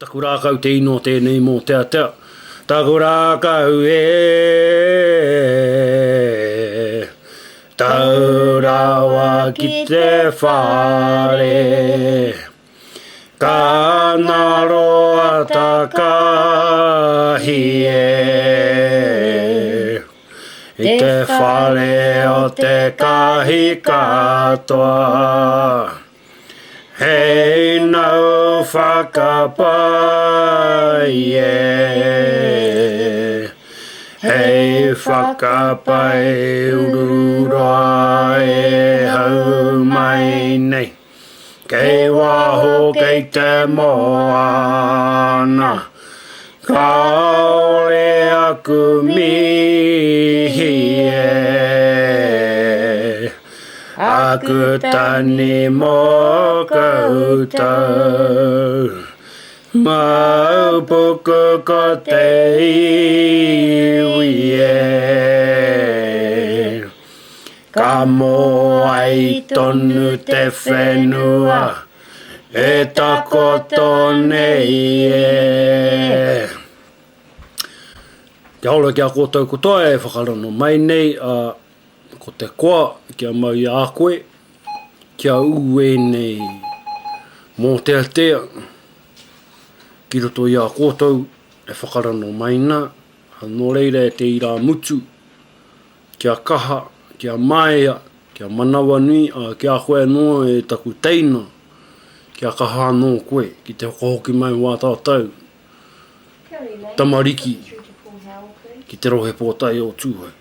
Takura kau te ino tēnei mō te atea. Takura kau taurawa ki te whare. Ka naroa takahi I te whare o te kahi katoa. Hei nau whakapai Hei whakapai urura hau mai nei. Kei waho kei te moana. Kaore aku mihi Aku tani mō koutou. Mau puku ko te iwi Ka mō ai tonu te whenua takoto nei Kia ora kia koutou kotoa whakarano mai nei ko te koa kia mau I a koe kia ue nei mō te atea ki roto I a koutou whakarano mai nā no reira te ira mutu kia kaha, kia maea, kia manawa nui kia koe noa taku teina kia kaha no koe ki te hokohoki mai wā tātou tamariki ki te rohe pōtai o tūhoi